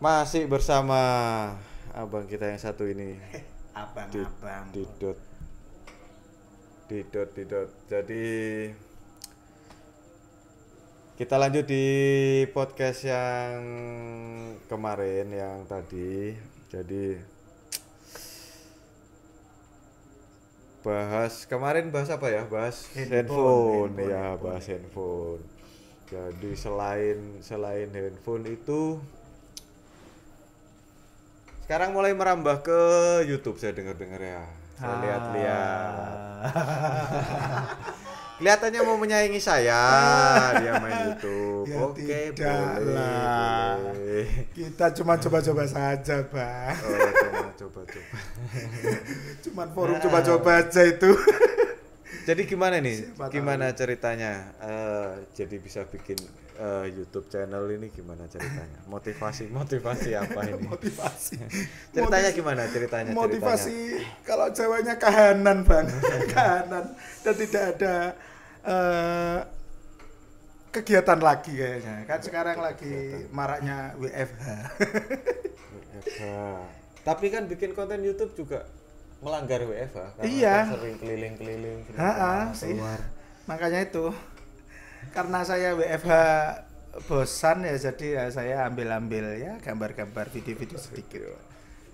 Masih bersama abang kita yang satu ini. Abang-abang. Didot. Jadi kita lanjut di podcast yang kemarin yang tadi. Jadi kemarin bahas apa ya? Bahas handphone. Ya, bahas handphone. Jadi selain handphone itu sekarang mulai merambah ke YouTube, saya dengar ya. Saya lihat-lihat. Kelihatannya mau menyaingi saya, dia main YouTube. Ya, Oke, boleh. Kita cuma coba-coba saja, Bang. Oh, cuma coba-coba. Cuman forum coba-coba aja itu. Jadi gimana nih? Siapa Gimana ceritanya? Jadi bisa bikin YouTube channel ini gimana ceritanya? Motivasi apa ini? Motivasi. Ceritanya gimana ceritanya? Motivasi kalau Jawanya kahanan, Bang. Kahanan dan tidak ada kegiatan lagi kayaknya. Kan sekarang lagi maraknya WFH. WFH. Tapi kan bikin konten YouTube juga melanggar WFH karena Iya. kan sering keliling-keliling Sih. keluar. Makanya itu. Karena saya WFH bosan ya, jadi ya saya ambil ya gambar-gambar video-video sedikit.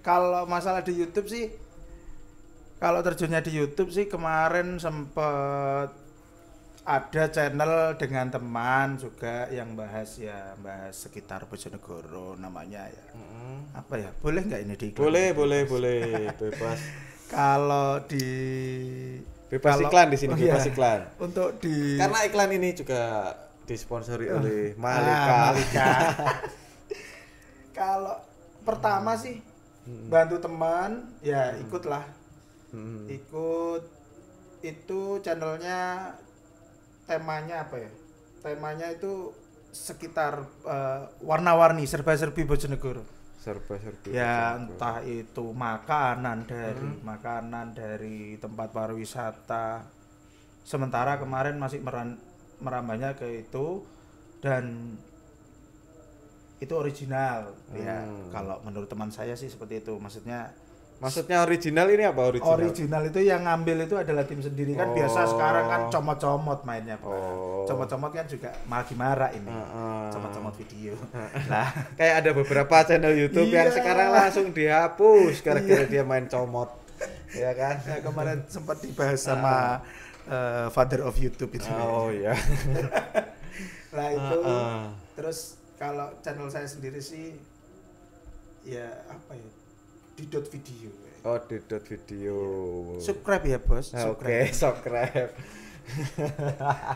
Kalau masalah di YouTube sih, kalau terjunnya di YouTube sih kemarin sempet ada channel dengan teman juga yang bahas sekitar Bojonegoro namanya ya. Apa ya? Boleh nggak ini di Boleh, bebas. Kalau Iklan di sini, bebas iya. iklan. Untuk Karena iklan ini juga disponsori oleh Malika. Malika. Kalau pertama sih bantu teman, ya ikutlah. Ikut itu channelnya, temanya apa ya? Temanya itu sekitar warna-warni, serba-serbi Bojonegoro. Serba-serbi. Ya entah itu makanan dari tempat pariwisata. Sementara kemarin masih merambahnya ke itu, dan itu original ya. Kalau menurut teman saya sih seperti itu. Maksudnya original ini apa original? Original itu yang ngambil itu adalah tim sendiri kan. Biasa sekarang kan comot-comot mainnya, Pak. Comot-comot kan juga malah ini. Comot-comot video. Lah, kayak ada beberapa channel YouTube yang sekarang langsung dihapus gara-gara dia main comot. Ya kan? Nah, kemarin sempat dibahas sama father of YouTube itu. Oh iya. Lah itu terus kalau channel saya sendiri sih ya apa ya? Didot video. Oh, Didot video. Subscribe ya, Bos. Oke, subscribe.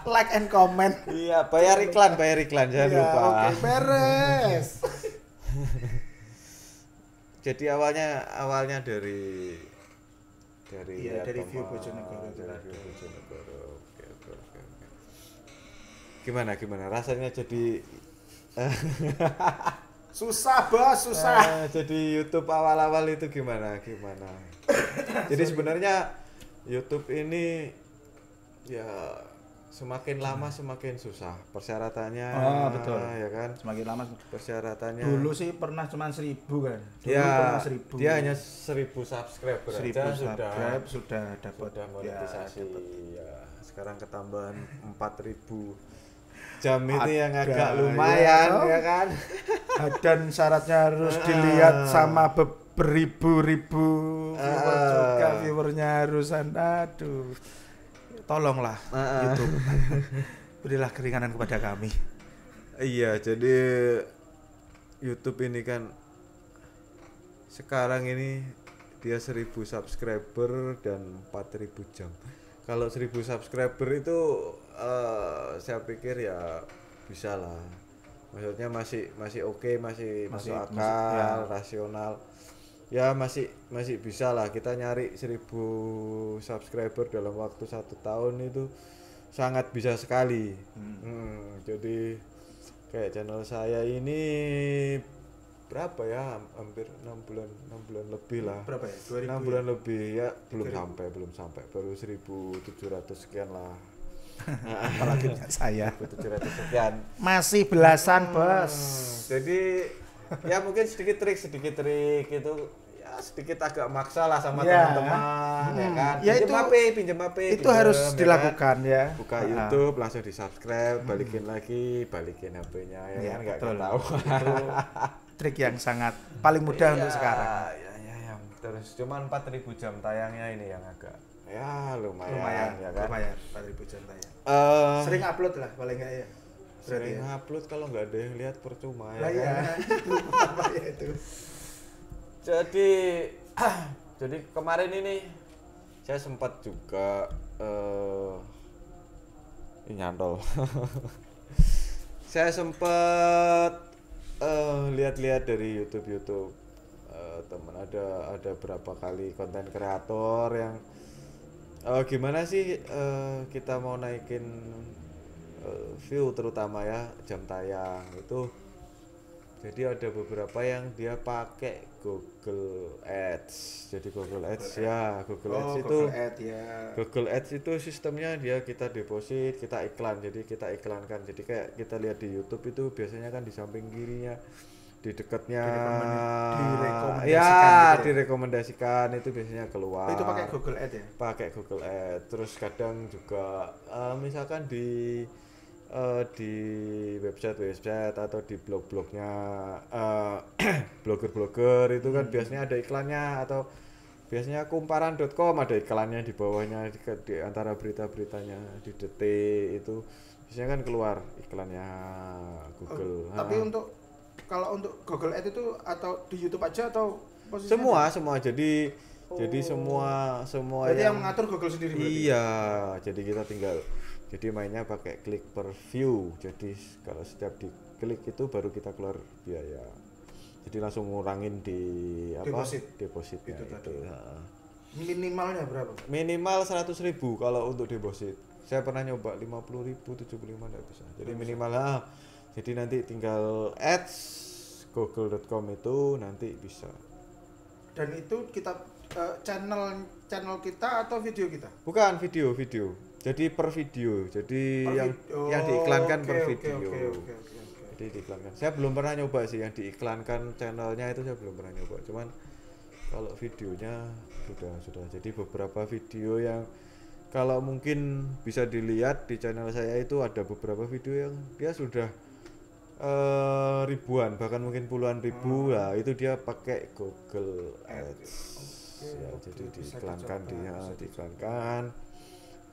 Like and comment. Iya, bayar iklan jangan lupa. Oke, beres. Jadi awalnya dari view Bojonegoro. Oke. Gimana rasanya jadi susah, Bos, susah. Jadi YouTube awal-awal itu gimana? Jadi sebenarnya YouTube ini ya semakin lama semakin susah persyaratannya. Betul. Ya kan? Semakin lama persyaratannya. Dulu sih pernah cuma 1.000 kan. Pernah 1.000. Dia hanya 1.000 subscriber 1.000 aja sudah dapat monetisasi. Ya, sekarang ketambahan 4.000 jam itu yang agak lumayan ya kan. Dan syaratnya harus dilihat sama beribu-ribu viewer juga, viewernya harus aduh. Tolonglah YouTube. Berilah keringanan kepada kami. Iya, jadi YouTube ini kan sekarang ini dia 1.000 subscriber dan 4.000 jam. Kalau 1.000 subscriber itu saya pikir ya bisa lah. Maksudnya masih oke, masih masuk akal, rasional. Ya masih bisa lah, kita nyari 1.000 subscriber dalam waktu 1 tahun itu sangat bisa sekali. Jadi kayak channel saya ini berapa ya, hampir 6 bulan lebih lah. Berapa ya? 6 bulan lebih ya, belum sampai baru 1.700 sekian lah. Apalagi saya 1.700 sekian. masih belasan, Bos. Jadi Ya mungkin sedikit trik itu ya sedikit agak maksa lah sama Ya. teman-teman ya kan. Ya Pinjem HP, itu harus dilakukan ya. Buka YouTube langsung di-subscribe, balikin HP-nya ya Iya, kan enggak betul. tahu. Itu trik yang sangat paling mudah untuk sekarang. Ya. Terus cuman 4.000 jam tayangnya ini yang agak ya lumayan ya kan. Lumayan 4.000 jam tayang. Sering upload lah paling enggak ya. Sering upload kalau nggak ada yang lihat percuma ya Lah kan. ya, itu apa ya itu. Jadi kemarin ini saya sempat juga nyantol. Saya sempat lihat-lihat dari YouTube teman ada berapa kali konten kreator yang gimana sih kita mau naikin view terutama ya jam tayang itu. Jadi ada beberapa yang dia pakai Google Ads. Jadi Google Ads Google Ads itu sistemnya kita deposit, kita iklan. Jadi kita iklankan. Jadi kayak kita lihat di YouTube itu biasanya kan di samping kirinya, di dekatnya direkomendasikan itu biasanya keluar. Itu pakai Google Ads ya? Pakai Google Ads. Terus kadang juga misalkan di website atau di blog-blognya blogger-blogger itu kan biasanya ada iklannya, atau biasanya kumparan.com ada iklannya di bawahnya di antara berita-beritanya di detik itu biasanya kan keluar iklannya Google. Tapi kalau untuk Google Ads itu atau di YouTube aja atau semua jadi semua berarti yang mengatur Google sendiri berarti? Iya, jadi kita mainnya pakai klik per view. Jadi kalau setiap diklik itu baru kita keluar biaya. Jadi langsung ngurangin di depositnya itu. Minimalnya berapa? Minimal 100.000 kalau untuk deposit. Saya pernah nyoba 50.000, 75 enggak bisa. Jadi minimal jadi nanti tinggal ads google.com itu nanti bisa. Dan itu kita channel kita atau video kita? Bukan video. Jadi per video. Jadi yang diiklankan per video. Okay. Jadi diiklankan. Saya belum pernah nyoba sih yang diiklankan channelnya itu, saya belum pernah nyoba. Cuman kalau videonya sudah. Jadi beberapa video yang kalau mungkin bisa dilihat di channel saya itu ada beberapa video yang dia sudah ribuan, bahkan mungkin puluhan ribu lah. Itu dia pakai Google Ads. Jadi diiklankan diiklankan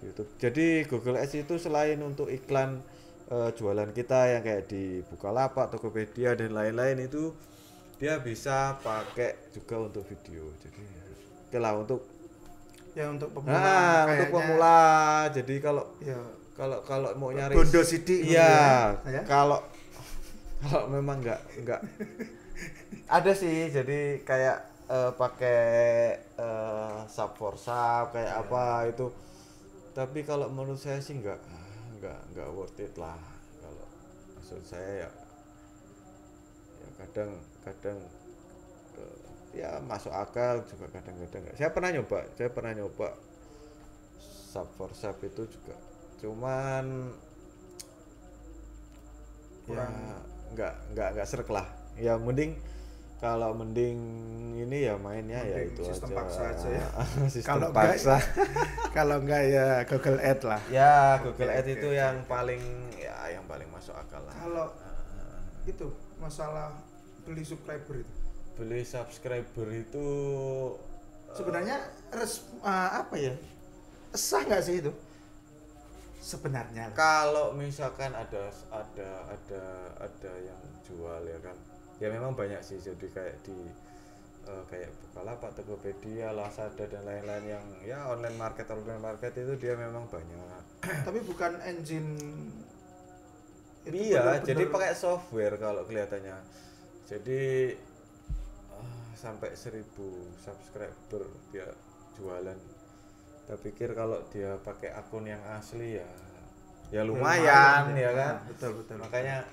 YouTube. Jadi Google Ads itu selain untuk iklan jualan kita yang kayak di Bukalapak, Tokopedia dan lain-lain, itu dia bisa pakai juga untuk video. Jadi untuk pemula. Untuk pemula. Jadi kalau mau nyari bondo sidik ya. Kalau memang enggak ada sih, jadi kayak pakai sub for sub kayak apa itu. Tapi kalau menurut saya sih enggak worth it lah. Kalau maksud saya ya kadang ya masuk akal juga, kadang-kadang enggak. Saya pernah nyoba sub for sub itu juga, cuman enggak serek lah. Ya mending ini ya mainnya ya itu sistem aja. Paksa aja ya. Sistem paksa. Kalau enggak ya Google Ads lah. Ya Google Ads itu yang paling masuk akal lah. Kalau itu masalah beli subscriber itu sebenarnya apa ya, sah nggak sih itu sebenarnya? Kalau misalkan ada yang jual ya kan, ya memang banyak sih. Jadi kayak di kayak Bukalapak, Tokopedia, Lazada dan lain-lain yang ya online market itu dia memang banyak. Tapi bukan engine itu. Iya, jadi pakai software kalau kelihatannya. Jadi sampai 1.000 subscriber dia jualan. Saya pikir kalau dia pakai akun yang asli ya lumayan ya kan. Betul. Makanya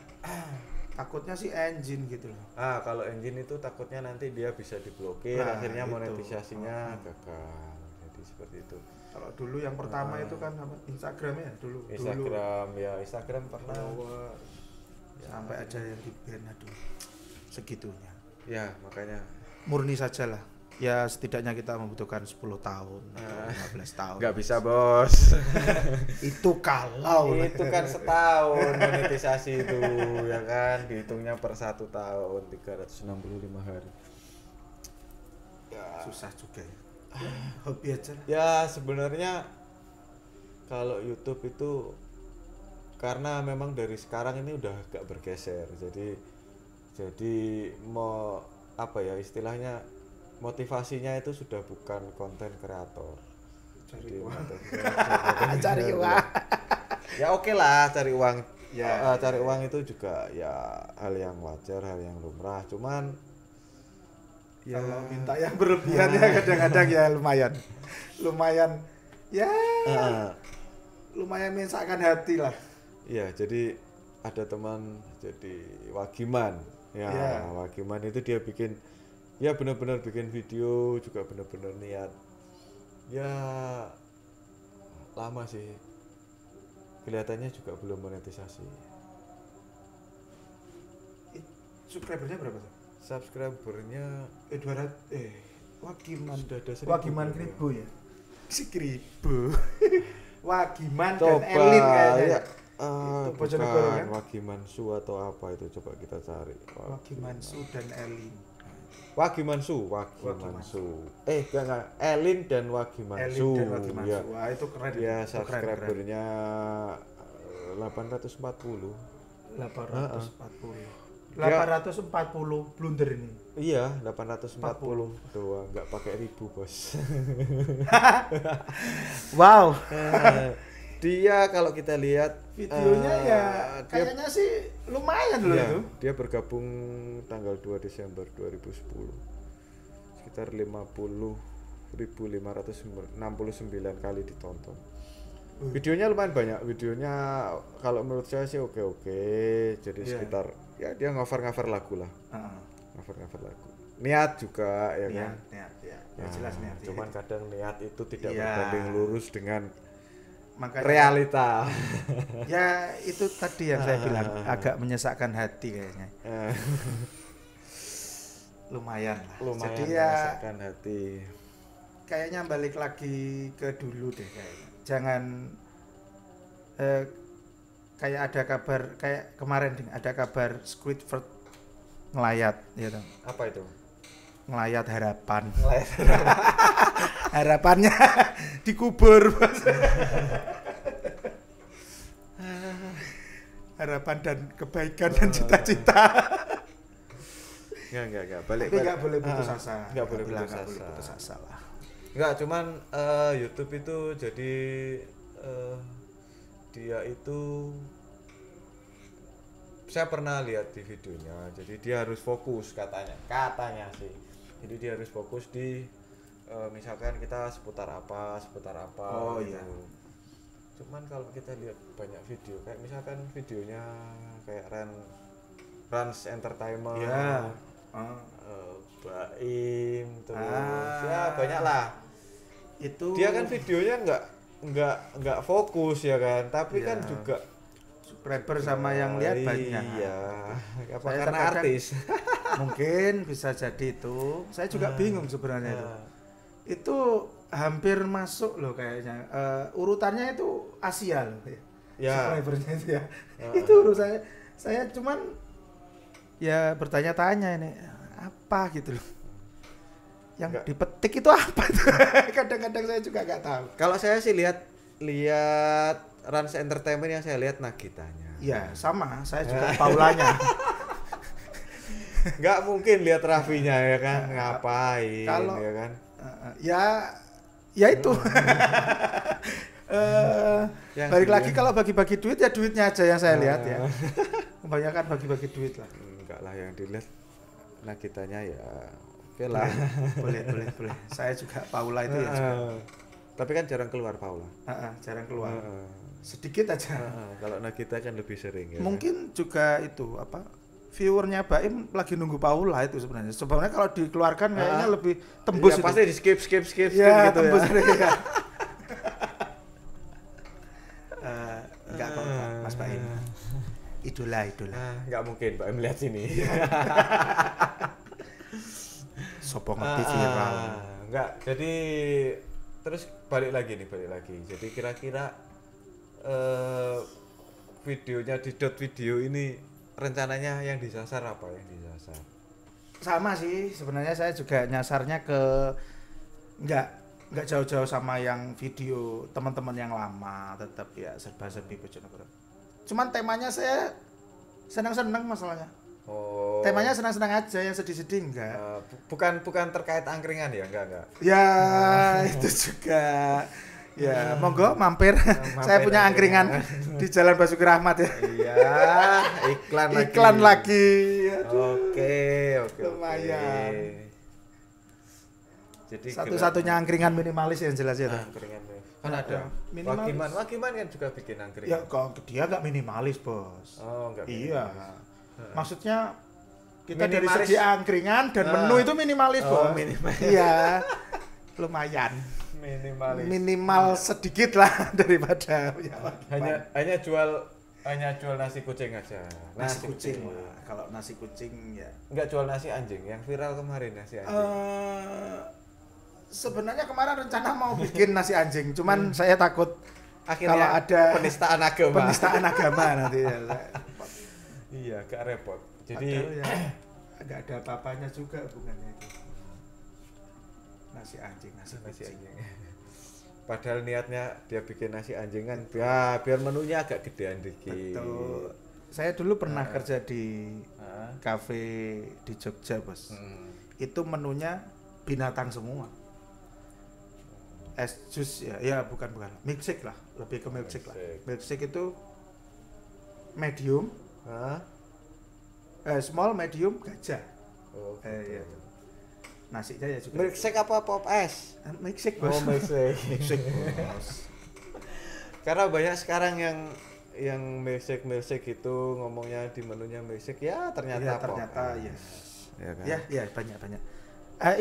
takutnya sih engine gitu loh. Kalau engine itu takutnya nanti dia bisa diblokir, akhirnya monetisasinya gagal. Jadi seperti itu. Kalau dulu yang pertama itu kan apa? Instagramnya dulu. Instagram pernah. Sampai ada yang di ban, aduh. segitunya. Ya, makanya Murni sajalah. Ya setidaknya kita membutuhkan 10 tahun, 15 tahun. nggak bisa, Bos. Itu kalau Itu kan setahun monetisasi itu, ya kan, dihitungnya per 1 tahun 365 hari. Ya, susah juga ya. Hobi aja. ya sebenarnya kalau YouTube itu karena memang dari sekarang ini udah agak bergeser, jadi mau apa ya istilahnya, motivasinya itu sudah bukan konten kreator. Cari Jadi uang. cari uang. Ya oke lah cari uang. Ya, Cari uang itu juga ya hal yang wajar, hal yang lumrah. Cuman ya kalau minta yang berlebihan ya kadang-kadang ya lumayan ya lumayan mensakkan hati lah. iya, jadi ada teman jadi wagiman. Ya, wagiman itu dia bikin ya benar-benar bikin video juga benar-benar niat. Ya lama sih. Kelihatannya juga belum monetisasi. Subscribernya berapa tuh? Subscribernya 200 wagiman sudah ada 1.000 wagiman ya. 1.000 ya. 1.000. Wagiman Coba dan Elin kayaknya. ya. Itu Bukan Bojonegoro kan? Wagiman Su atau apa itu, coba kita cari. Wagiman Su dan Elin. Wagiman Su. Enggak. Elin dan Wagiman Elin Su. dan Wagiman Ya. Su. Wah, itu keren. Ya, Itu subscribernya 840. 840. Dia- 840 blunder ini. Iya, 840 doang, nggak pakai ribu, Bos. Wow. Dia kalau kita lihat Videonya ya dia, kayaknya sih lumayan loh ya, itu. dia bergabung tanggal 2 Desember 2010. Sekitar 50.569 kali ditonton. Videonya lumayan banyak. Videonya kalau menurut saya sih oke. Jadi sekitar ya dia cover lagu lah. Cover lagu. Niat juga ya kan. Niat. Ya jelas niat. Cuman kadang niat itu tidak Iya. berbanding lurus dengan Makanya realita. ya itu tadi yang saya bilang agak menyesakkan hati kayaknya. Lumayan lah. Lumayan Jadi ya menyesakkan hati. kayaknya balik lagi ke dulu deh kayaknya. Jangan kayak ada kabar kayak kemarin ada kabar Squidward ngelayat ya toh. Apa itu? Ngelayat harapan. Harapannya dikubur. Harapan dan kebaikan dan cita-cita. Enggak. Balik. Tapi nggak boleh putus asa. Nggak boleh Bilang putus nggak boleh asa. putus asa lah. Enggak, cuman YouTube itu jadi dia itu saya pernah lihat di videonya. Jadi dia harus fokus katanya sih. Jadi dia harus fokus di misalkan kita seputar apa Oh, gitu. iya. Cuman kalau kita lihat banyak video kayak misalkan videonya kayak Rans Entertainment, Ya. Baim, terus ya banyak lah. Itu Dia kan videonya nggak fokus ya kan, tapi Iya. kan juga subscriber sama yang lihat banyak. Iya, apa Saya karena terkadang- artis. Mungkin bisa jadi itu. Saya juga bingung sebenarnya itu. Itu hampir masuk loh kayaknya. Urutannya itu Asia loh ya. Ya. Subscribernya itu ya. Itu urusannya. Saya cuman ya bertanya-tanya ini apa gitu loh. Yang Enggak. dipetik itu apa itu? Kadang-kadang saya juga nggak tahu. Kalau saya sih lihat Rans Entertainment yang saya lihat Nagitanya. Iya, sama. Saya juga Paulanya. Nggak mungkin lihat Raffinya ya kan, ngapain Kalau- ya kan. Ya itu. Yang Balik dia- lagi kalau bagi-bagi duit ya duitnya aja yang saya lihat ya. Kebanyakan bagi-bagi duit lah. Enggak lah, yang dilihat Nagitanya ya oke lah. boleh. Saya juga Paula itu ya. Juga. Tapi kan jarang keluar Paula. Jarang keluar. Heeh. Sedikit aja. Kalau Nagita kan lebih sering ya. Mungkin juga itu apa? Viewernya Baim lagi nunggu Paula itu sebenarnya. Sebenarnya kalau dikeluarkan kayaknya lebih tembus ya, itu. pasti di skip Ya, gitu tembus ya. ya. Enggak kok, Mas Baim. idola. Nggak mungkin Mbak melihat sini. Sopo ngerti viral. Enggak. Jadi terus balik lagi. Jadi kira-kira videonya di dot video ini rencananya yang disasar apa yang disasar? Sama sih, sebenarnya saya juga nyasarnya ke nggak jauh-jauh sama yang video teman-teman yang lama, tetap ya serba-serbi Bojonegoro. Cuman temanya saya senang-senang masalahnya. Oh. Temanya senang-senang aja, yang sedih-sedih enggak. Bukan terkait angkringan ya, enggak. Ya, itu juga. Ya, monggo mampir. Saya punya angkringan di Jalan Basuki Rahmat ya. Iya, iklan lagi. Oke. Lumayan. Jadi satu-satunya angkringan minimalis yang jelas ya. Angkringan. Kan ada minimalis. Wakiman kan juga bikin angkringan. Ya, kok dia enggak minimalis, Bos. Oh, enggak. Iya. Maksudnya kita minimalis. dari segi angkringan dan menu itu minimalis, Bos. Minimalis. Iya. Lumayan. Minimal sedikit lah daripada ya, hanya jual nasi kucing aja. Nasi kucing. Kalau nasi kucing ya. Enggak jual nasi anjing yang viral kemarin nasi anjing. Sebenarnya kemarin rencana mau bikin nasi anjing, cuman saya takut akhirnya kalau ada penistaan agama nanti ya. Iya, agak repot. Jadi agak ada apa-apanya juga hubungannya itu. Nasi anjing. Padahal niatnya dia bikin nasi anjing kan ya biar menunya agak gedean dikit. Betul. Saya dulu pernah kerja di kafe di Jogja, Bos. Itu menunya binatang semua. Es jus ya bukan. Milkshake lah, lebih ke milkshake lah. Milkshake itu medium. Small, medium, gajah. Oh. Iya. Nasinya ya juga. Milkshake apa pop es? Milkshake, Bos. Milkshake, Bos. Karena banyak sekarang yang milkshake itu ngomongnya di menunya milkshake ya ternyata ya. Ya kan? Ya banyak.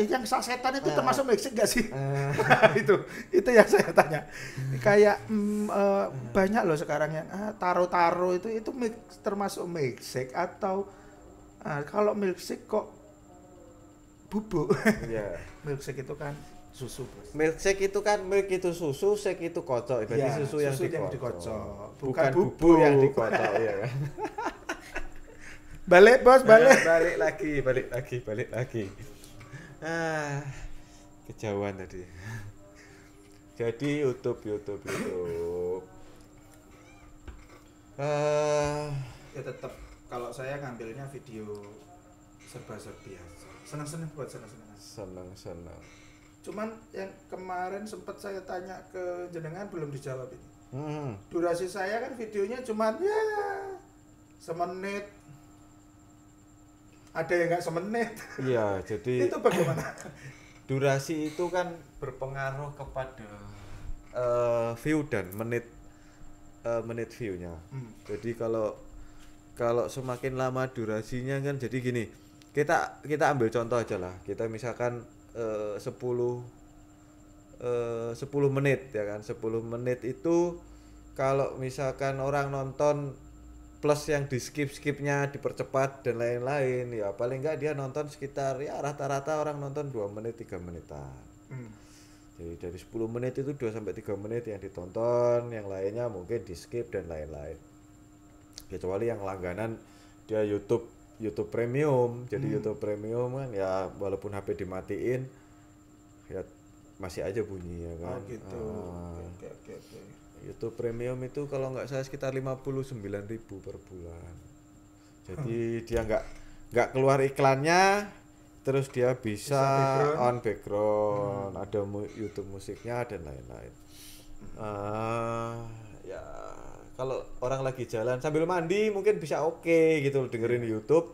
Yang sasetan itu termasuk milkshake enggak sih? Itu yang saya tanya. Kayak banyak loh sekarang yang taro-taro itu termasuk milkshake atau kalau milkshake kok bubuk. Iya. Milkshake itu kan susu, Bos. Milkshake itu kan milk itu susu, shake itu kocok. Berarti susu yang dikocok. Bukan bubuk yang dikocok ya kan. Balik, Bos, balik. Balik lagi. Kejauhan tadi. Jadi YouTube. Ya tetap kalau saya ngambilnya video serba-serbi aja. Senang-senang. Senang. Cuman yang kemarin sempat saya tanya ke jenengan belum dijawab ini. Durasi saya kan videonya cuman ya semenit. Ada yang nggak semenit. Iya, jadi itu bagaimana? Durasi itu kan berpengaruh kepada view dan menit view-nya. Jadi kalau semakin lama durasinya kan jadi gini. Kita ambil contoh aja lah. Kita misalkan 10 menit ya kan. 10 menit itu kalau misalkan orang nonton plus yang di skipnya dipercepat dan lain-lain ya paling enggak dia nonton sekitar ya rata-rata orang nonton 2 menit 3 menitan. Jadi dari 10 menit itu 2 sampai 3 menit yang ditonton, yang lainnya mungkin di skip dan lain-lain. Kecuali yang langganan dia YouTube Premium. Jadi YouTube Premium kan ya walaupun HP dimatiin ya masih aja bunyi ya kan. Oh gitu. Oke. YouTube Premium itu kalau nggak salah sekitar 59.000 per bulan. Jadi dia nggak keluar iklannya, terus dia bisa on background, ada YouTube musiknya dan lain-lain. Ya kalau orang lagi jalan sambil mandi mungkin bisa oke gitu dengerin YouTube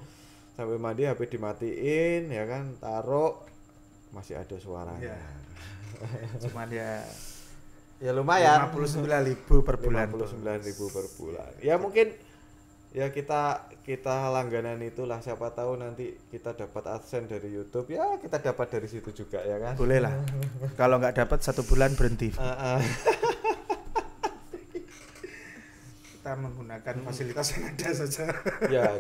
sambil mandi HP dimatiin ya kan, taruh masih ada suaranya. Cuman ya lumayan 59.000 per bulan. 59.000 per bulan. Ya mungkin ya kita langganan itulah, siapa tahu nanti kita dapat AdSense dari YouTube ya kita dapat dari situ juga ya kan. Boleh lah. Kalau nggak dapat 1 bulan berhenti. kita menggunakan fasilitas yang ada saja. Ya,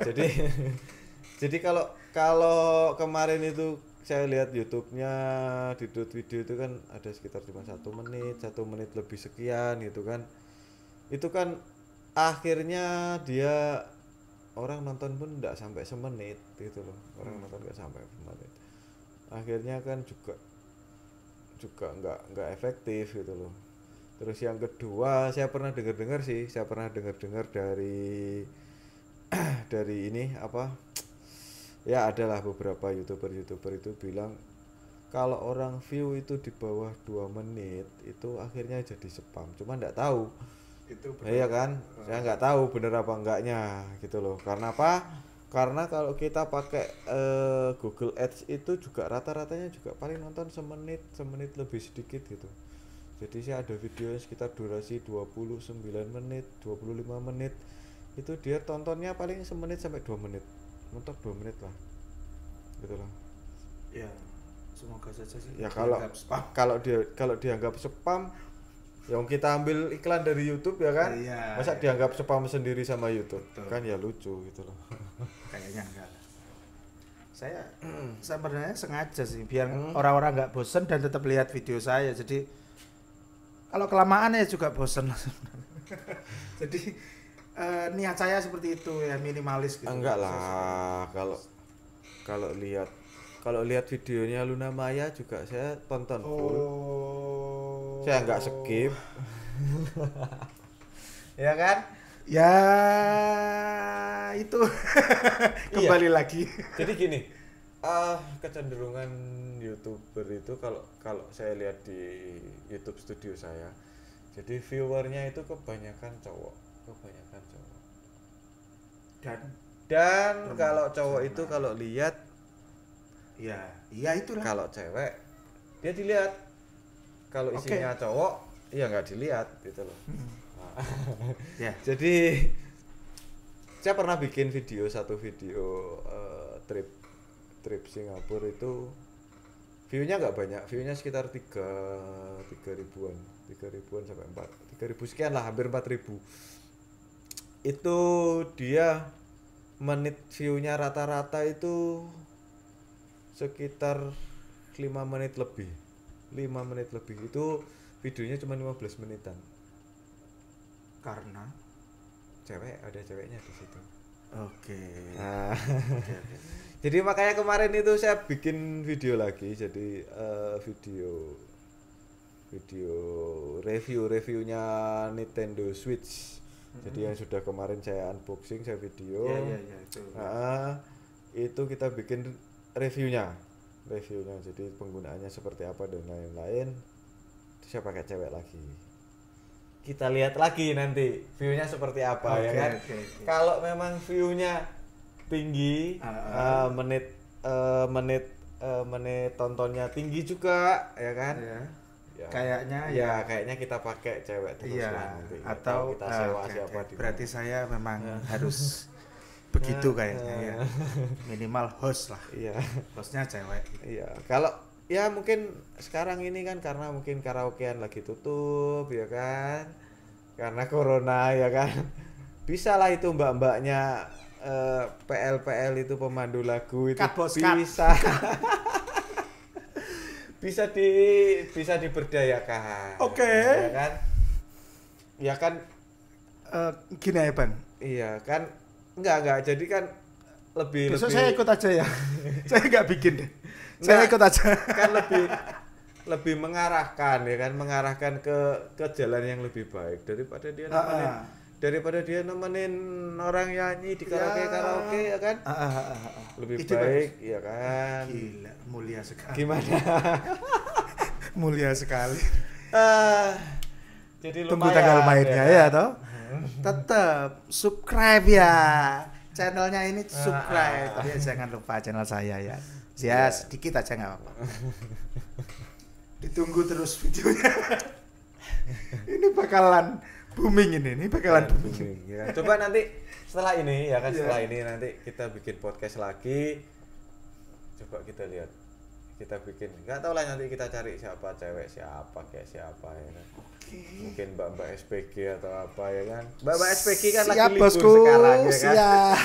jadi kalau kemarin itu saya lihat YouTube-nya di video itu kan ada sekitar cuma 1 menit lebih sekian gitu kan. Itu kan akhirnya dia orang nonton pun enggak sampai semenit gitu loh. Orang nonton enggak sampai semenit. Akhirnya kan juga enggak efektif gitu loh. Terus yang kedua, saya pernah dengar dari dari ini apa? Ya adalah beberapa YouTuber itu bilang kalau orang view itu di bawah 2 menit itu akhirnya jadi spam. Cuma enggak tahu. Itu Iya kan? Saya enggak tahu bener apa enggaknya gitu loh. Karena apa? Karena kalau kita pakai Google Ads itu juga rata-ratanya juga paling nonton semenit lebih sedikit gitu. Jadi saya ada video yang sekitar durasi 29 menit, 25 menit. Itu dia tontonnya paling semenit sampai 2 menit. Mentok 2 menit lah. Gitu loh. Ya, semoga saja sih. Ya kalau dianggap spam, yang kita ambil iklan dari YouTube ya kan? Iya, Masa iya. dianggap spam sendiri sama YouTube? Betul. Kan ya lucu gitu loh. Kayaknya enggak lah. Saya sebenarnya sengaja sih biar orang-orang nggak bosen dan tetap lihat video saya. Jadi kalau kelamaan ya juga bosen. Jadi niat saya seperti itu ya, minimalis gitu. Enggak lah, kalau lihat videonya Luna Maya juga saya tonton full. Oh. Saya enggak skip. Ya kan? Ya itu kembali lagi. Jadi gini, kecenderungan YouTuber itu kalau saya lihat di YouTube studio saya, jadi viewernya itu kebanyakan cowok. Dan kalau cowok itu kalau lihat, iya itulah. kalau cewek dia dilihat. Kalau isinya cowok, ya nggak dilihat gitu loh. Ya. Jadi saya pernah bikin satu video trip Singapura itu view-nya nggak banyak, view-nya sekitar 3 ribuan sampai 3.000 sekian lah, hampir 4.000. Itu dia menit view-nya rata-rata itu sekitar 5 menit lebih itu videonya cuma 15 menitan Karena ada ceweknya di situ. Oke. Nah, jadi makanya kemarin itu saya bikin video lagi, jadi video reviewnya Nintendo Switch. Jadi yang sudah kemarin saya unboxing, saya video. Iya itu. Itu kita bikin reviewnya. Jadi penggunaannya seperti apa dan lain-lain. Terus saya pakai cewek lagi. Kita lihat lagi nanti view-nya seperti apa ya kan. Kalau memang view-nya tinggi, menit tontonnya tinggi juga ya kan. Ya, kayaknya kita pakai cewek terus lah nanti. Atau kita sewa siapa di berarti saya memang harus begitu kayaknya ya. Minimal host lah. Iya. Hostnya cewek. Iya. Kalau ya mungkin sekarang ini kan karena mungkin karaokean lagi tutup ya kan. Karena corona ya kan. Bisa lah itu mbak-mbaknya PL itu pemandu lagu itu bisa. bisa diberdayakan. Oke. Ya kan? Ya kan Gini ya Bang. Iya kan enggak jadi kan lebih saya ikut aja ya. Saya nggak bikin deh. Saya ikut aja. Kan lebih mengarahkan ya kan, mengarahkan ke jalan yang lebih baik daripada dia nemenin orang nyanyi di karaoke ya kan. Lebih itu baik ya kan. Gila, mulia sekali. Gimana? Mulia sekali. Jadi tunggu tanggal mainnya ya toh. Tetap subscribe ya. Channelnya ini subscribe. Tapi jangan lupa channel saya ya. Ya sedikit aja nggak apa-apa. Ditunggu terus videonya. Ini bakalan booming ini bakalan booming. Ya. Coba nanti setelah ini ya kan, setelah ini nanti kita bikin podcast lagi. Coba kita lihat kita bikin, nggak tahu lah nanti kita cari siapa, cewek siapa, kayak siapa ya kan. Mungkin mbak-mbak SPG atau apa ya kan. Mbak-mbak SPG kan lagi libur bosku, sekarang ya kan. siap.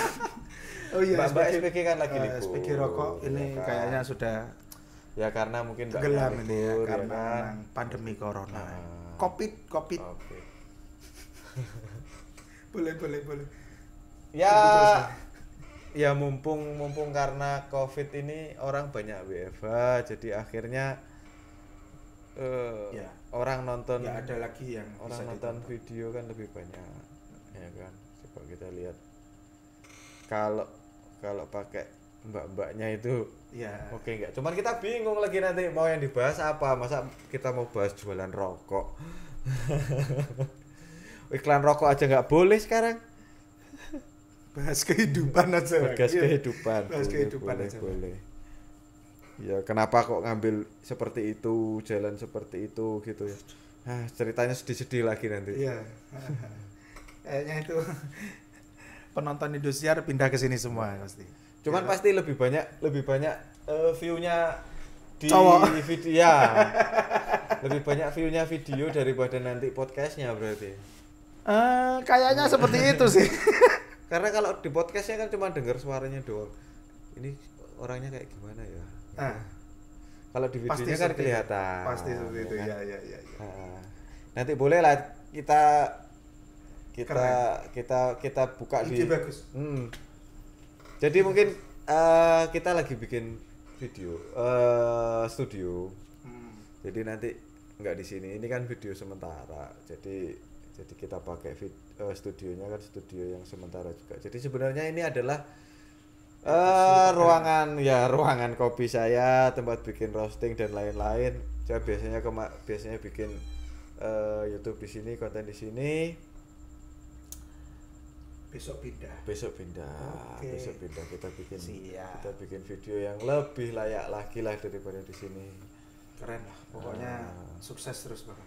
Oh iya, Mbak SPG kan lagi libur. SPG rokok ini ya kan? kayaknya sudah Ya karena mungkin mbak tenggelam ini ya, libur, karena kan. memang pandemi corona. Ah. Covid. Oke. Boleh. Ya Terus, ya mumpung karena Covid ini orang banyak WFH, jadi akhirnya Ya. orang nonton ya ada lagi yang orang bisa nonton ditonton. video kan lebih banyak ya kan. Coba kita lihat kalau pakai mbak-mbaknya itu Ya. oke nggak, cuman kita bingung lagi nanti mau yang dibahas apa, masa kita mau bahas jualan rokok. Iklan rokok aja nggak boleh sekarang. Bahas kehidupan aja. Bahas Iya. kehidupan. Bahas kehidupan boleh, aja. boleh. Ya kenapa kok ngambil seperti itu, jalan seperti itu gitu ya. Ceritanya sedih-sedih lagi nanti. Iya. Kayaknya itu penonton Indosiar pindah ke sini semua pasti. Cuman Ya. pasti lebih banyak view-nya di Cowok. video ya. Lebih banyak view-nya video daripada nanti podcastnya berarti. Kayaknya seperti itu sih. Karena kalau di podcastnya kan cuma dengar suaranya doang. Ini orangnya kayak gimana ya? Kalau di Pasti videonya kan seperti kelihatan. itu. Pasti seperti itu. kan? Ya. Nanti boleh lah kita Keren. buka Ide bagus. Jadi mungkin kita lagi bikin video studio. Jadi nanti nggak di sini. Ini kan video sementara. Jadi kita pakai studionya kan studio yang sementara juga. Jadi sebenarnya ini adalah ruangan kopi saya, tempat bikin roasting dan lain-lain. Saya biasanya bikin YouTube di sini, konten di sini. Besok pindah. Oke. Besok pindah kita bikin Siap. kita bikin video yang lebih layak lagi lah daripada di sini. Keren lah. Pokoknya sukses terus Bang.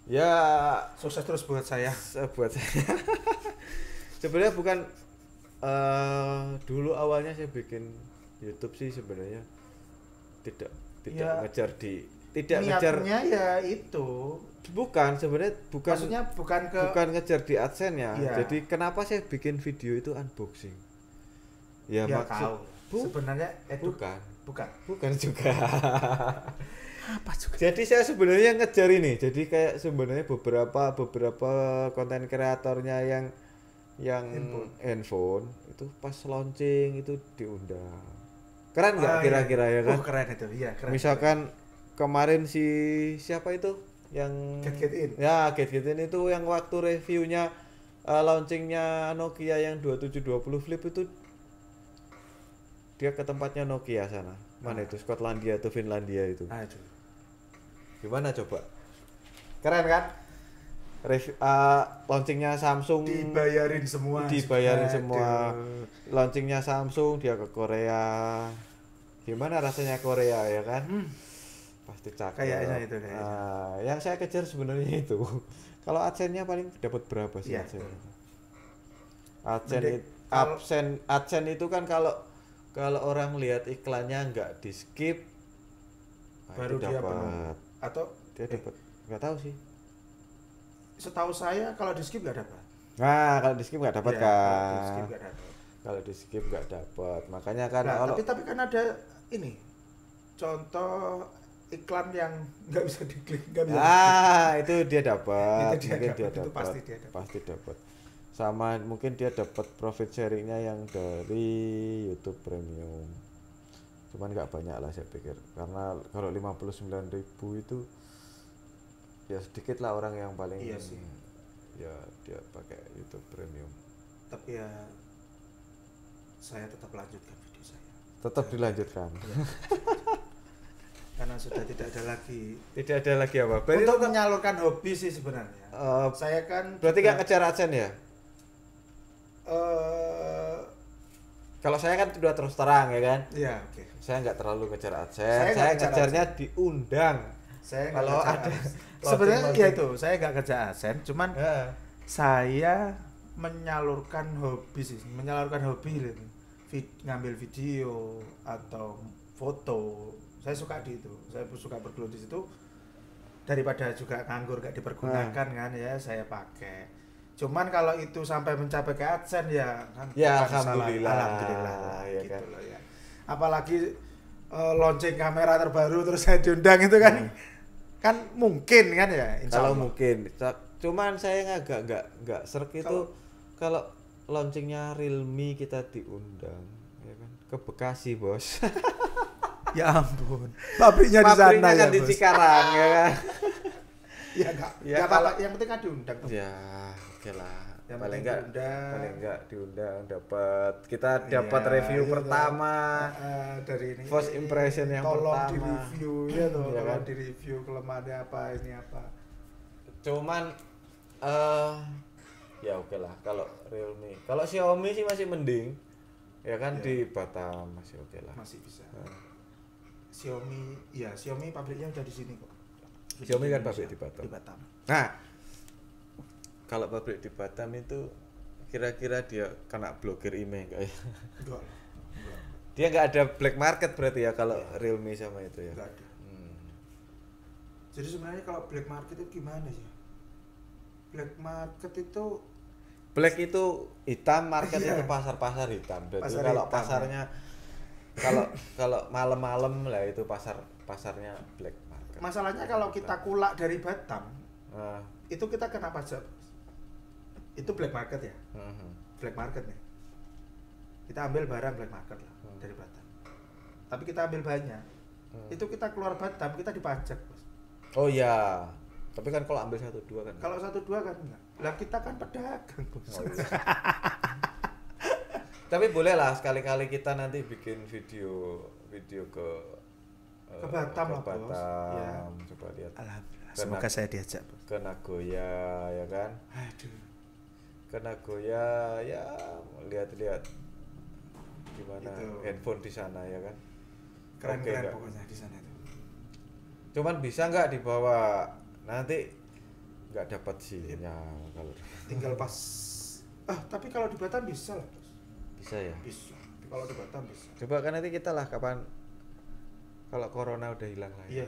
Ya Sukses terus buat saya. buat saya. Sebenarnya bukan dulu awalnya saya bikin YouTube sih sebenarnya tidak Ya, ngejar ngejar, niatnya ya itu. bukan sebenarnya Maksudnya bukan ngejar di AdSense-nya. Iya. Jadi kenapa saya bikin video itu unboxing? Ya, ya maksud kau. Sebenarnya bukan juga. Apa juga? Jadi saya sebenarnya ngejar ini. Jadi kayak sebenarnya beberapa konten kreatornya yang handphone itu pas launching itu diundang. Keren nggak kira-kira ya kan? Keren itu. Iya, keren. Misalkan kemarin si siapa itu yang Get In. Ya, Get In itu yang waktu reviewnya launchingnya Nokia yang 2720 Flip itu dia ke tempatnya Nokia sana. Mana itu? Skotlandia atau Finlandia itu. Aduh. Gimana coba? Keren kan? Launchingnya Samsung Dibayarin semua. Aduh. Launchingnya Samsung dia ke Korea. Gimana rasanya Korea ya kan? Pasti cakep. Kayaknya itu kayaknya. Yang saya kejar sebenarnya itu. Kalau AdSense-nya paling dapat berapa sih Iya, AdSense? Mending kalau- AdSense itu kan kalau orang lihat iklannya nggak di skip Baru itu dia dapat. penuh. Atau Dia dapat. Nggak tahu sih. setahu saya kalau di skip nggak dapat. Nah, kalau di skip nggak dapat Iya, kan? kalau di skip nggak dapat. Kalau di skip nggak dapat. Makanya kan Nah, kalau tapi kan ada ini contoh iklan yang nggak bisa diklik, nggak bisa. itu dia dapat. Itu dia Mungkin dapat, dia itu dapat. pasti dia dapat. Pasti dapat. Sama mungkin dia dapat profit sharingnya yang dari YouTube Premium. Cuman nggak banyak lah saya pikir. Karena kalau 59.000 itu ya sedikit lah orang yang paling Iya sih. Ya dia pakai YouTube Premium. Tapi ya saya tetap lanjutkan video saya. Tetap dilanjutkan. Ya. Karena sudah tidak ada lagi. Tidak ada lagi apa? Berarti Untuk menyalurkan hobi sih sebenarnya. Saya kan berarti juga, nggak ngejar AdSense ya? Kalau saya kan sudah terus terang ya kan. Iya, oke. Saya nggak terlalu ngejar Saya AdSense. nggak Saya ngejar ngejarnya diundang. Saya nggak Kalau kerja ada AdSense. Sebenarnya ya itu, saya nggak kerja AdSense, cuman Ya. saya menyalurkan hobi sih, ngambil video atau foto. Saya suka di itu. Saya suka bergelut di situ daripada juga nganggur gak dipergunakan kan ya saya pakai. Cuman kalau itu sampai mencapai ke AdSense ya kan Ya, bukan salah- alhamdulillah. alhamdulillah Ya gitu kan? loh ya. Apalagi launching kamera terbaru terus saya diundang itu kan kan mungkin kan ya insya Kalau Allah. mungkin, cuman saya nggak serk itu kalau launchingnya Realme kita diundang, ya kan? Ke Bekasi bos. Ya ampun. Pabriknya di sana Pabriknya kan ya, di Bos. Cikarang ya kan. Ya enggak. Ya, Ya, kalau- apa yang penting kan diundang. Ya, oke lah. Yang paling penting enggak diundang. paling enggak diundang dapat kita Iya, dapat review iya, pertama. dari ini. First impression yang tolong pertama. di review ya toh, Iya tolong kan? di review kelemahannya apa ini apa. Cuman ya oke lah kalau Realme. Kalau Xiaomi sih masih mending. Ya kan Ya. di Batam masih oke lah. Masih bisa. Nah. Xiaomi pabriknya udah di sini kok. Xiaomi kan pabrik di Batam. Di Batam. Nah, kalau pabrik di Batam itu kira-kira dia kena blokir IMEI enggak ya? Enggak. Dia nggak ada black market berarti ya kalau Realme sama itu ya. Enggak ada. Hmm. Jadi sebenarnya kalau black market itu gimana sih? Black market itu Black itu hitam, market Iya. itu pasar-pasar hitam. Jadi Pasar kalau hitam, pasarnya kalau malam-malam lah itu pasarnya black market. masalahnya kalau kita kulak dari Batam, Nah, itu kita kena pajak. Itu black market ya? Black market nih. Kita ambil barang black market lah dari Batam. Tapi kita ambil banyak. Itu kita keluar Batam, kita dipajak, Bos. Oh iya. Tapi kan kalau ambil 1-2 kan. Kalau 1-2 kan enggak. Lah kita kan pedagang, Bos. Oh, iya. Tapi boleh lah sekali-kali kita nanti bikin video ke Batam lah, ke Bos. Batam. Ya. Coba lihat Alhamdullah. Kena- Semoga saya diajak, Bos. ke Nagoya ya kan. Aduh. Ke Nagoya ya lihat-lihat gimana Itu. handphone di sana ya kan. Keren-keren nggak? pokoknya di sana itu. Cuman bisa nggak dibawa nanti nggak dapat sinyal kalau Tinggal pas tapi kalau di Batam bisa lah, Bos. bisa ya. Bisa. Kalau di Batam bisa. Coba kan nanti kita lah kapan kalau corona udah hilang lah. Iya.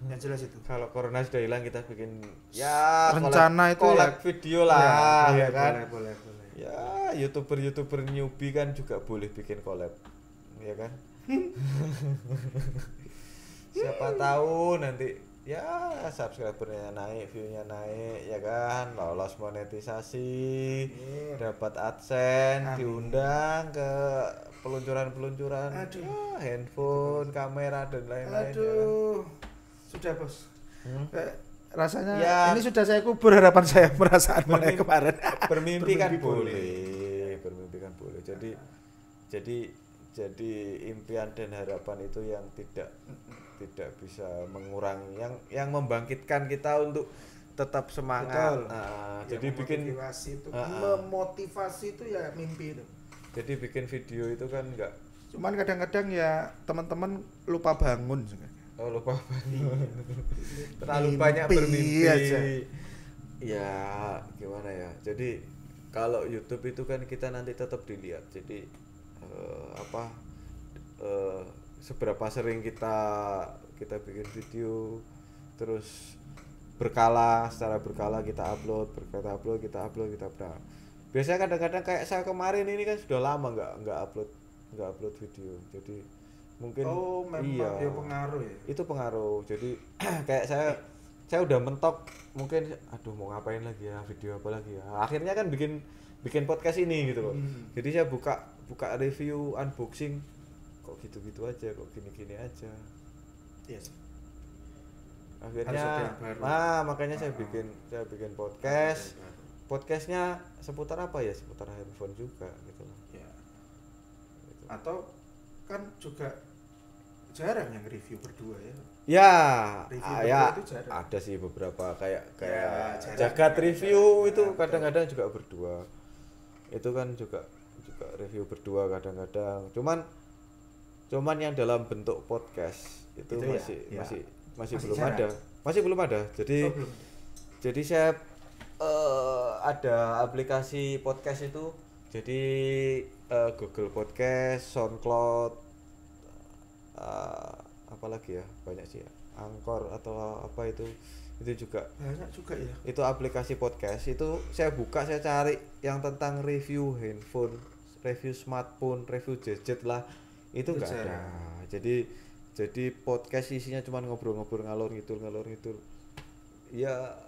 Yang jelas itu. Kalau corona sudah hilang kita bikin ya Rencana itu collab ya- video lah Iya, ya kan. Boleh. Ya youtuber newbie kan juga boleh bikin collab ya kan. Siapa tahu nanti ya subscribernya naik, view-nya naik ya kan, lolos monetisasi, dapat AdSense, Amin. diundang ke peluncuran Aduh. ya, handphone, kamera dan lain-lain ya kan. Aduh. Sudah, Bos. Rasanya Ya. ini sudah saya kubur harapan saya perasaan mulai kemarin. Bermimpi kan Bermimpi boleh, bermimpi kan boleh. Jadi impian dan harapan itu yang tidak bisa mengurangi, yang membangkitkan kita untuk tetap semangat. Betul. Nah, Ya, jadi bikin memotivasi itu, Ah. memotivasi itu ya mimpi itu. jadi bikin video itu kan enggak Cuman kadang-kadang ya teman-teman lupa bangun sebenarnya. lupa terlalu Mimpi banyak bermimpi aja. ya gimana ya. Jadi kalau YouTube itu kan kita nanti tetap dilihat. Jadi seberapa sering kita bikin video, terus secara berkala kita upload. Biasanya kadang-kadang kayak saya kemarin ini kan sudah lama nggak upload video. Jadi mungkin Memang iya ya pengaruh ya. itu pengaruh. Jadi kayak saya udah mentok, mungkin aduh mau ngapain lagi ya, video apa lagi ya, akhirnya kan bikin podcast ini gitu loh. Jadi saya buka review, unboxing, kok gitu-gitu aja, kok gini-gini aja. Yes. Harus ada Akhirnya yang baru. makanya saya bikin podcast. Podcastnya seputar apa ya, seputar handphone juga gitu loh. Ya. Gitu. Atau kan juga jarang yang review berdua ya. Ya, Review ya berdua itu jarang. ada sih beberapa kayak jarang. Jagat review itu Nah, kadang-kadang juga berdua. Itu kan juga review berdua kadang-kadang. Cuman yang dalam bentuk podcast itu Itu ya, masih ya. masih Masih belum jarang. ada. Masih belum ada. Jadi Belum. jadi saya ada aplikasi podcast itu. Jadi Google Podcast, SoundCloud, lagi ya, banyak sih ya. Anchor atau apa itu juga banyak juga ya. itu aplikasi podcast. Itu saya buka, saya cari yang tentang review handphone, review smartphone, review gadget lah, itu nggak ada. Jadi podcast isinya cuma ngobrol-ngobrol ngalor ngidul ya.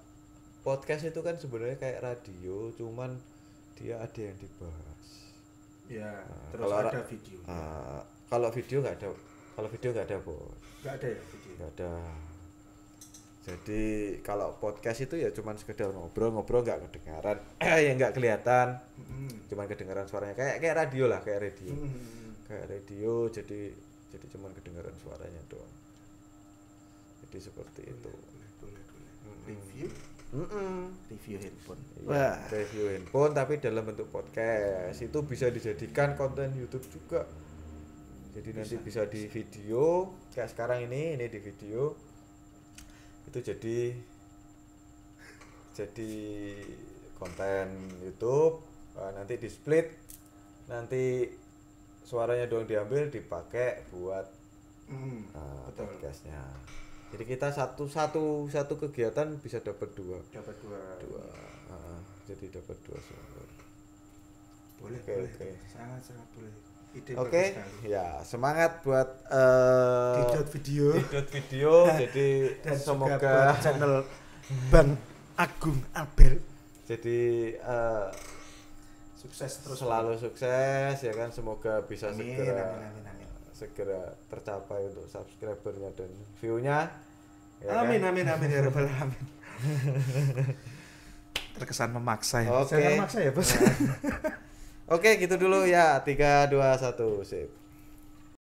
Podcast itu kan sebenarnya kayak radio, cuman dia ada yang dibahas Ya, nah, terus ada video. Kalau video nggak ada, bos. Nggak ada ya video. Nggak ada. Jadi kalau podcast itu ya cuman sekedar ngobrol nggak kedengaran ya nggak kelihatan, cuman kedengaran suaranya kayak radio lah, kayak radio. Jadi cuman kedengaran suaranya doang. Jadi seperti itu. Boleh. Review handphone. Wah, review handphone tapi dalam bentuk podcast. Itu bisa dijadikan konten YouTube juga. Jadi nanti bisa di video kayak sekarang ini di video. Itu jadi konten YouTube. Nanti di split, nanti suaranya doang diambil dipakai buat podcastnya. Jadi kita satu kegiatan bisa dapat dua. Jadi dapat dua sumber. Boleh. Sangat boleh. Oke, ya semangat buat Didot video. Jadi dan semoga channel Bang Agung Abel. Jadi sukses terus, selalu sukses ya kan, semoga bisa amin. segera tercapai untuk subscribernya dan view-nya ya amin ya rabbal alamin. Terkesan memaksa ya. Oke. Jangan memaksa ya, Bos. Oke, gitu dulu ya. 3 2 1 sip.